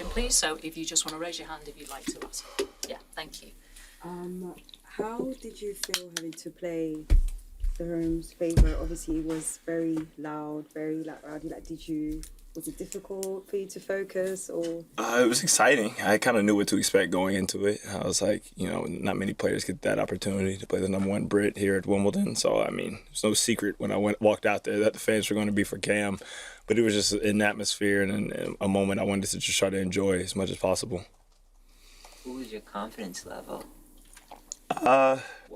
question, please. So if you just want to raise your hand if you'd like to ask. Yeah, thank you. How did you feel having to play the home's favourite? Obviously, it was very loud, very rowdy. Was it difficult for you to focus, or? It was exciting. I kind of knew what to expect going into it. I was like, not many players get that opportunity to play the #1 Brit here at Wimbledon. So, I mean, it's no secret when I walked out there that the fans were going to be for Cam. But it was just an atmosphere and a moment I wanted to just try to enjoy as much as possible. What was your confidence level?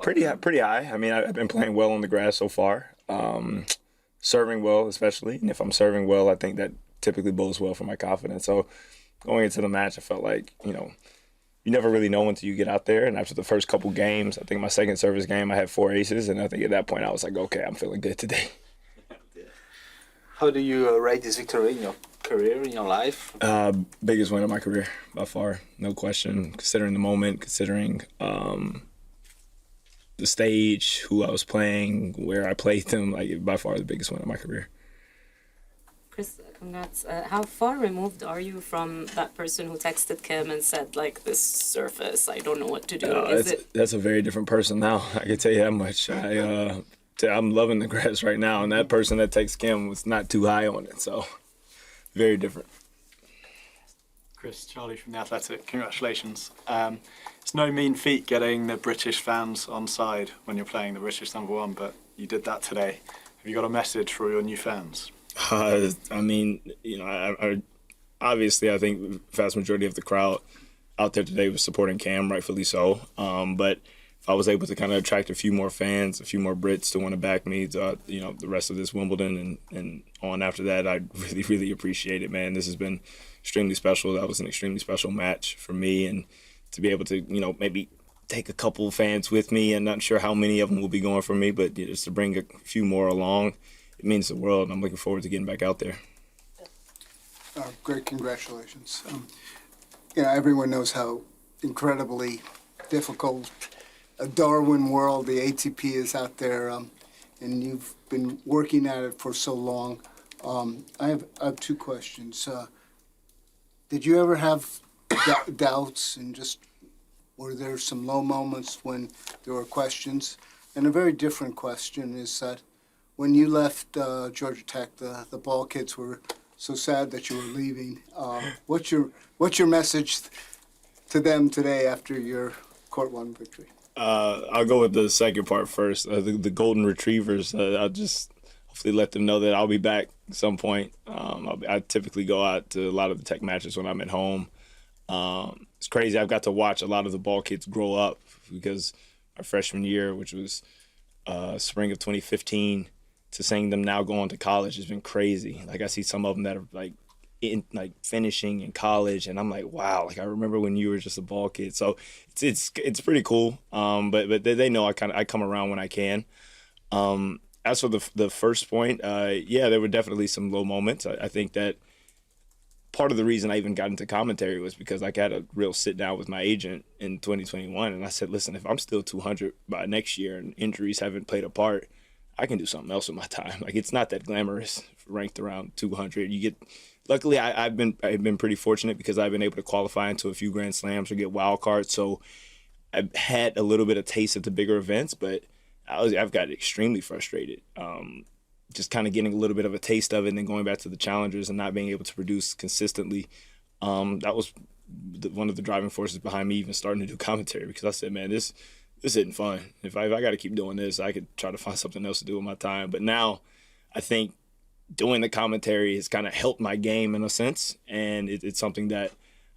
Pretty high. I mean, I've been playing well on the grass so far. Serving well, especially. And if I'm serving well, I think that typically bodes well for my confidence. So going into the match, I felt like, you never really know until you get out there. And after the first couple games, I think my second service game, I had 4 aces. And I think at that point, I was like, okay, I'm feeling good today. How do you rate this victory in your career, in your life? Biggest win of my career, by far. No question. Considering the moment, considering the stage, who I was playing, where I played them, like by far the biggest win of my career. Chris, congrats. How far removed are you from that person who texted Kim and said, like, this surface, I don't know what to do? That's a very different person now. I can tell you that much. I'm loving the grass right now, and that person that texted Kim was not too high on it, so very different. Chris, Charlie from The Athletic, congratulations. It's no mean feat getting the British fans on side when you're playing the British #1, but you did that today. Have you got a message for your new fans? I mean, obviously I think the vast majority of the crowd out there today was supporting Cam, rightfully so. But if I was able to kind of attract a few more fans, a few more Brits to want to back me, the rest of this Wimbledon and on after that, I'd really, really appreciate it, man. This has been extremely special. That was an extremely special match for me, and to be able to, maybe take a couple fans with me. I'm not sure how many of them will be going for me, but just to bring a few more along, it means the world, and I'm looking forward to getting back out there. Great, congratulations. Everyone knows how incredibly difficult a Darwin world the ATP is out there, and you've been working at it for so long. I have 2 questions. Did you ever have doubts, and just were there some low moments when there were questions? And a very different question is that when you left Georgia Tech, the ball kids were so sad that you were leaving. What's your message to them today after your Court 1 victory? I'll go with the second part first. The Golden Retrievers, I'll just hopefully let them know that I'll be back at some point. I typically go out to a lot of the Tech matches when I'm at home. It's crazy. I've got to watch a lot of the ball kids grow up because our freshman year, which was spring of 2015, to seeing them now go on to college has been crazy. Like, I see some of them that are finishing in college, and I'm like, wow, like I remember when you were just a ball kid. So it's pretty cool. But they know I come around when I can. As for the first point, there were definitely some low moments. I think that part of the reason I even got into commentary was because I had a real sit down with my agent in 2021, and I said, listen, if I'm still 200 by next year and injuries haven't played a part, I can do something else with my time. Like, it's not that glamorous, ranked around 200. Luckily, I've been pretty fortunate because I've been able to qualify into a few Grand Slams or get wild cards. So I've had a little bit of taste at the bigger events, but I've got extremely frustrated. Just kind of getting a little bit of a taste of it and then going back to the challengers and not being able to produce consistently. That was one of the driving forces behind me even starting to do commentary, because I said, man, this isn't fun. If I got to keep doing this, I could try to find something else to do with my time. But now I think doing the commentary has kind of helped my game in a sense, and it's something that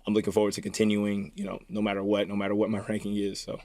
I'm looking forward to continuing, no matter what my ranking is. So.